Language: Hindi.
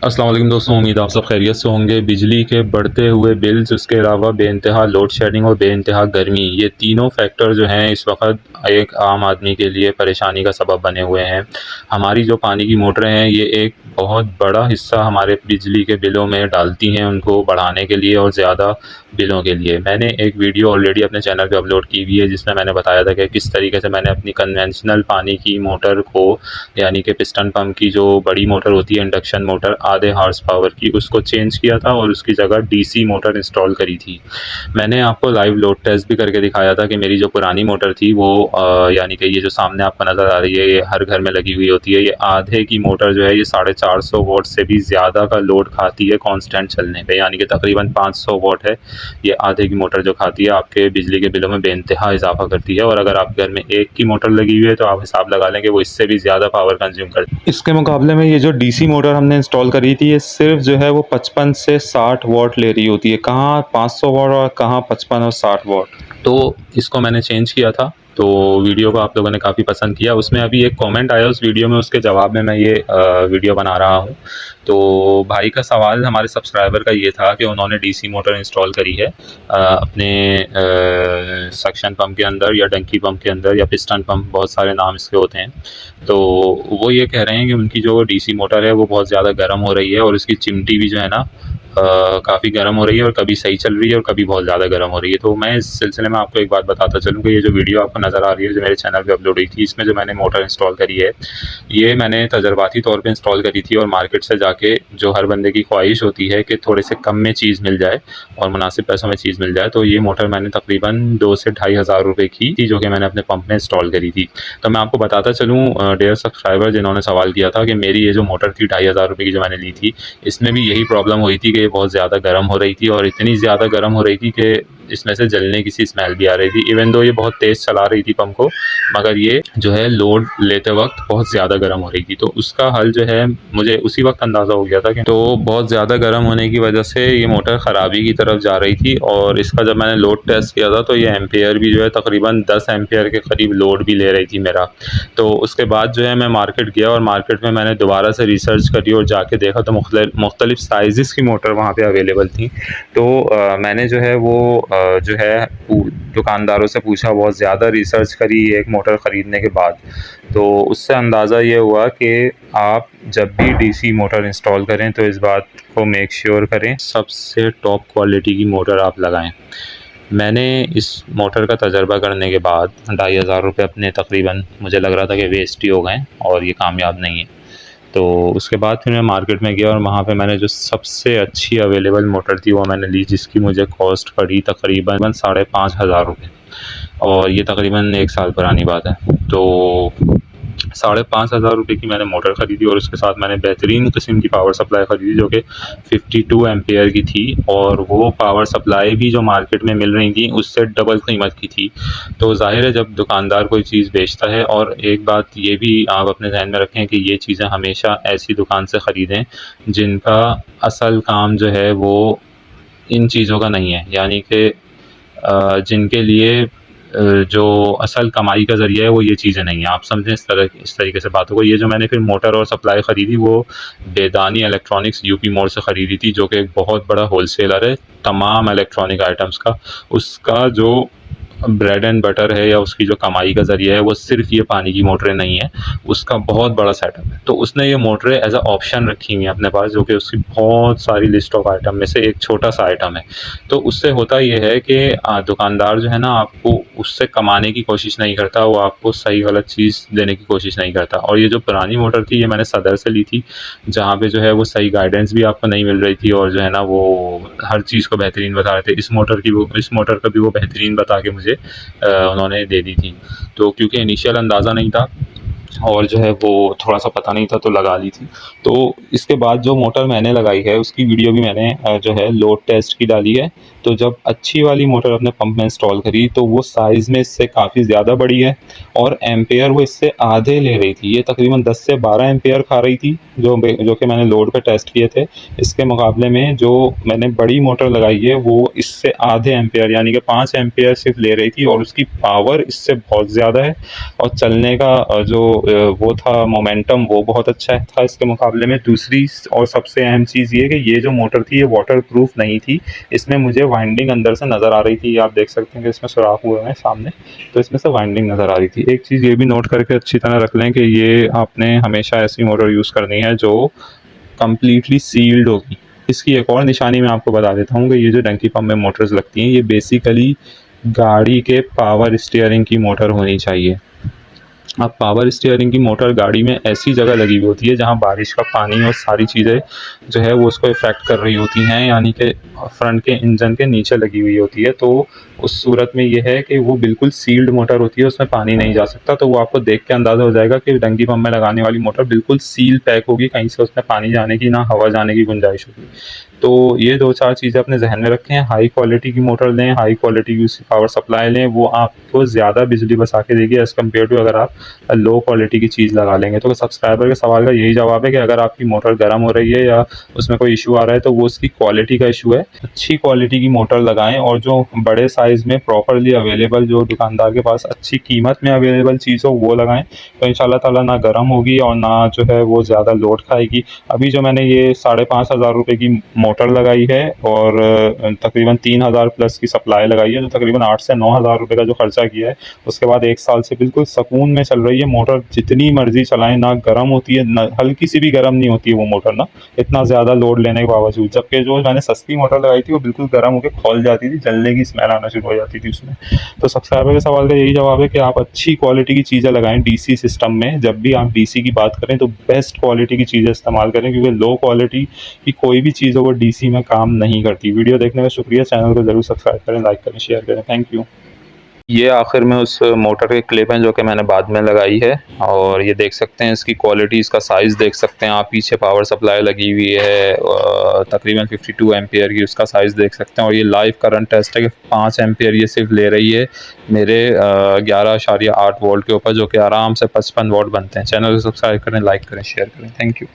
अस्सलाम वालेकुम दोस्तों, उम्मीद आप सब खैरियत से होंगे। बिजली के बढ़ते हुए बिल्स, उसके अलावा बेइंतहा लोड शेडिंग और बेइंतहा गर्मी, ये तीनों फैक्टर जो हैं इस वक्त एक आम आदमी के लिए परेशानी का सबब बने हुए हैं। हमारी जो पानी की मोटरें हैं ये एक बहुत बड़ा हिस्सा हमारे बिजली के बिलों में डालती हैं, उनको बढ़ाने के लिए और ज़्यादा बिलों के लिए। मैंने एक वीडियो ऑलरेडी अपने चैनल पे अपलोड की हुई है जिसमें मैंने बताया था कि किस तरीके से मैंने अपनी कन्वेंशनल पानी की मोटर को, यानी कि पिस्टन पंप की जो बड़ी मोटर होती है इंडक्शन मोटर आधे हॉर्स पावर की, उसको चेंज किया था और उसकी जगह डीसी मोटर इंस्टॉल करी थी। मैंने आपको लाइव लोड टेस्ट भी करके दिखाया था कि मेरी जो पुरानी मोटर थी वो यानी कि ये जो सामने आपको नज़र आ रही है ये हर घर में लगी हुई होती है। ये आधे की मोटर जो है ये 450 वोट से भी ज़्यादा का लोड खाती है कांस्टेंट चलने पे, यानी कि तकरीबन 500 वोट है ये आधे की मोटर जो खाती है। आपके बिजली के बिलों में बेइंतहा इजाफा करती है, और अगर आप घर में एक की मोटर लगी हुई है तो आप हिसाब लगा लें कि वो इससे भी ज़्यादा पावर कंज्यूम करती है। इसके मुकाबले में ये जो डीसी मोटर हमने इंस्टॉल करी थी ये सिर्फ जो है वो 55 से 60 वॉट ले रही होती है, कहाँ 500 वॉट और कहाँ 55 और 60 वॉट। तो इसको मैंने चेंज किया था, तो वीडियो को आप लोगों ने काफ़ी पसंद किया। उसमें अभी एक कमेंट आया उस वीडियो में, उसके जवाब में मैं ये वीडियो बना रहा हूँ। तो भाई का सवाल हमारे सब्सक्राइबर का ये था कि उन्होंने डीसी मोटर इंस्टॉल करी है अपने सक्शन पंप के अंदर या डंकी पंप के अंदर या पिस्टन पंप, बहुत सारे नाम इसके होते हैं। तो वो ये कह रहे हैं कि उनकी जो डीसी मोटर है वो बहुत ज़्यादा गर्म हो रही है और उसकी चिमटी भी जो है ना काफ़ी गर्म हो रही है, और कभी सही चल रही है और कभी बहुत ज़्यादा गर्म हो रही है। तो मैं इस सिलसिले में आपको एक बात बताता चलूँ कि ये जो वीडियो आपको नज़र आ रही है जो मेरे चैनल पे अपलोड हुई थी, इसमें जो मैंने मोटर इंस्टॉल करी है ये मैंने तजर्बाती तौर पे इंस्टॉल करी थी, और मार्केट से जाके जो हर बंदे की ख्वाहिश होती है कि थोड़े से कम में चीज़ मिल जाए और मुनासिब पैसों में चीज़ मिल जाए, तो ये मोटर मैंने तकरीबन 2 से ढाई हज़ार रुपये की थी जो कि मैंने अपने पंप में इंस्टॉल करी थी। तो मैं आपको बताता चलूँ डियर सब्सक्राइबर जिन्होंने सवाल किया था कि मेरी ये जो मोटर थी 2500 रुपये की जो मैंने ली थी, इसमें भी यही प्रॉब्लम हुई थी कि ये बहुत ज़्यादा गर्म हो रही थी, और इतनी ज़्यादा गर्म हो रही थी कि इसमें से जलने की सी स्मेल भी आ रही थी। इवन दो ये बहुत तेज़ चला रही थी पंप को, मगर ये जो है लोड लेते वक्त बहुत ज़्यादा गर्म हो रही थी। तो उसका हल जो है मुझे उसी वक्त अंदाज़ा हो गया था कि तो बहुत ज़्यादा गर्म होने की वजह से ये मोटर ख़राबी की तरफ जा रही थी। और इसका जब मैंने लोड टेस्ट किया था तो ये एम्पेयर भी जो है तकरीबन 10 एम्पेयर के करीब लोड भी ले रही थी मेरा। तो उसके बाद जो है मैं मार्केट गया और मार्केट में मैंने दोबारा से रिसर्च करी और जाके देखा तो मुख्तलिफ साइज़ की मोटर वहाँ पे अवेलेबल थी। तो मैंने जो है वो जो है दुकानदारों से पूछा, बहुत ज़्यादा रिसर्च करी एक मोटर ख़रीदने के बाद। तो उससे अंदाज़ा ये हुआ कि आप जब भी डीसी मोटर इंस्टॉल करें तो इस बात को मेक श्योर करें सबसे टॉप क्वालिटी की मोटर आप लगाएं। मैंने इस मोटर का तजर्बा करने के बाद 2500 रुपये अपने तकरीबन मुझे लग रहा था कि वेस्ट ही हो गए और ये कामयाब नहीं है। तो उसके बाद फिर मैं मार्केट में गया और वहाँ पे मैंने जो सबसे अच्छी अवेलेबल मोटर थी वो मैंने ली, जिसकी मुझे कॉस्ट पड़ी तकरीबन 5500 रुपये, और ये तकरीबन 1 साल पुरानी बात है। तो 5500 रुपये की मैंने मोटर ख़रीदी और उसके साथ मैंने बेहतरीन किस्म की पावर सप्लाई ख़रीदी जो कि 52 एम्पेयर की थी, और वो पावर सप्लाई भी जो मार्केट में मिल रही थी उससे डबल कीमत की थी। तो ज़ाहिर है जब दुकानदार कोई चीज़ बेचता है, और एक बात ये भी आप अपने ज़हन में रखें कि ये चीज़ें हमेशा ऐसी दुकान से ख़रीदें जिनका असल काम जो है वो इन चीज़ों का नहीं है, यानी कि जिनके लिए जो असल कमाई का ज़रिया है वो ये चीज़ें नहीं हैं। आप समझें इस तरीके से बातों को। ये जो मैंने फिर मोटर और सप्लाई ख़रीदी वो बेदानी इलेक्ट्रॉनिक्स यूपी मोड़ से ख़रीदी थी, जो कि एक बहुत बड़ा होलसेलर है तमाम इलेक्ट्रॉनिक आइटम्स का। उसका जो ब्रेड एंड बटर है या उसकी जो कमाई का ज़रिया है वो सिर्फ ये पानी की मोटरें नहीं है, उसका बहुत बड़ा सेटअप है। तो उसने ये मोटरें एज अ ऑप्शन रखी हुई हैं अपने पास, जो कि उसकी बहुत सारी लिस्ट ऑफ आइटम में से एक छोटा सा आइटम है। तो उससे होता ये है कि दुकानदार जो है ना आपको उससे कमाने की कोशिश नहीं करता, वो आपको सही गलत चीज़ देने की कोशिश नहीं करता। और ये जो पुरानी मोटर थी ये मैंने सदर से ली थी, जहाँ पे जो है वो सही गाइडेंस भी आपको नहीं मिल रही थी, और जो है ना वो हर चीज़ को बेहतरीन बता रहे थे। इस मोटर का भी वो बेहतरीन बता के मुझे उन्होंने दे दी थी। तो क्योंकि इनिशियल अंदाज़ा नहीं था और जो है वो थोड़ा सा पता नहीं था तो लगा ली थी। तो इसके बाद जो मोटर मैंने लगाई है उसकी वीडियो भी मैंने जो है लोड टेस्ट की डाली है। तो जब अच्छी वाली मोटर अपने पंप में इंस्टॉल करी तो वो साइज़ में इससे काफ़ी ज़्यादा बड़ी है, और एम्पेयर वो इससे आधे ले रही थी। ये तकरीबन 10 से 12 एम्पेयर खा रही थी जो कि मैंने लोड पे टेस्ट किए थे। इसके मुकाबले में जो मैंने बड़ी मोटर लगाई है वो इससे आधे एम्पेयर यानी कि 5 एम्पेयर सिर्फ ले रही थी, और उसकी पावर इससे बहुत ज़्यादा है, और चलने का जो वो था मोमेंटम, वो बहुत अच्छा था इसके मुकाबले में। दूसरी और सबसे अहम चीज़ ये कि ये जो मोटर थी ये वाटरप्रूफ नहीं थी, इसमें मुझे वाइंडिंग अंदर से नज़र आ रही थी। आप देख सकते हैं कि इसमें सुराख हुए हैं सामने, तो इसमें से वाइंडिंग नज़र आ रही थी। एक चीज़ ये भी नोट करके अच्छी तरह रख लें कि ये आपने हमेशा ऐसी मोटर यूज़ करनी है जो कम्प्लीटली सील्ड होगी। इसकी एक और निशानी मैं आपको बता देता हूँ कि ये जो डंकी पम्प में मोटर्स लगती हैं ये बेसिकली गाड़ी के पावर स्टीयरिंग की मोटर होनी चाहिए। अब पावर स्टीयरिंग की मोटर गाड़ी में ऐसी जगह लगी हुई होती है जहाँ बारिश का पानी और सारी चीज़ें जो है वो उसको इफ़ेक्ट कर रही होती हैं, यानी कि फ्रंट के इंजन के नीचे लगी हुई होती है। तो उस सूरत में ये है कि वो बिल्कुल सील्ड मोटर होती है, उसमें पानी नहीं जा सकता। तो वो आपको देख के अंदाज़ा हो जाएगा कि डंकी पम्प में लगाने वाली मोटर बिल्कुल सील पैक होगी, कहीं से उसमें पानी जाने की ना हवा जाने की गुंजाइश होगी। तो ये 2-4 चीज़ें अपने ज़हन में रखें। हाई क्वालिटी की मोटर लें, हाई क्वालिटी की उसकी पावर सप्लाई लें, वो आपको ज़्यादा बिजली बचा के देगी एज़ कम्पेयर टू अगर आप लो क्वालिटी की चीज़ लगा लेंगे। तो सब्सक्राइबर के सवाल का यही जवाब है कि अगर आपकी मोटर गर्म हो रही है या उसमें कोई इशू आ रहा है तो वो उसकी क्वालिटी का इशू है। अच्छी क्वालिटी की मोटर लगाएं और जो बड़े साइज़ में प्रॉपरली अवेलेबल, जो दुकानदार के पास अच्छी कीमत में अवेलेबल चीज़ हो वो लगाएं। तो इंशाल्लाह ताला ना गर्म होगी और ना जो है वो ज़्यादा लोड खाएगी। अभी जो मैंने ये 5,500 रुपये की मोटर लगाई है और तकरीबन 3,000 प्लस की सप्लाई लगाई है, तो तकरीबन 8 से 9,000 रुपये का जो खर्चा किया है, उसके बाद 1 साल से बिल्कुल सुकून में चल रही है मोटर। जितनी मर्जी चलाएं, ना गर्म होती है, ना हल्की सी भी गर्म नहीं होती है वो मोटर ना, इतना ज़्यादा लोड लेने के बावजूद। जबकि जो मैंने सस्ती मोटर लगाई थी वो बिल्कुल गर्म होकर खौल जाती थी, जलने की स्मेल आना शुरू हो जाती थी उसमें। तो सब्सक्राइबर के सवाल का यही जवाब है कि आप अच्छी क्वालिटी की चीज़ें लगाएं डीसी सिस्टम में। जब भी आप डीसी की बात करें तो बेस्ट क्वालिटी की चीज़ें इस्तेमाल करें, क्योंकि लो क्वालिटी की कोई भी चीज़ हो वो डीसी में काम नहीं करती। वीडियो देखने का शुक्रिया। चैनल को ज़रूर सब्सक्राइब करें, लाइक करें, शेयर करें। Thank you. ये आखिर में उस मोटर के क्लिप हैं जो कि मैंने बाद में लगाई है, और ये देख सकते हैं इसकी क्वालिटी, इसका साइज़ देख सकते हैं आप। पीछे पावर सप्लाई लगी हुई है तकरीबन 52 एम्पियर की, उसका साइज़ देख सकते हैं। और ये लाइव करंट टेस्ट है कि 5 एम्पियर ये सिर्फ ले रही है मेरे 11.8 वोल्ट के ऊपर, जो कि आराम से 55 वाट बनते हैं। चैनल को सब्सक्राइब करें, लाइक करें, शेयर करें। Thank you.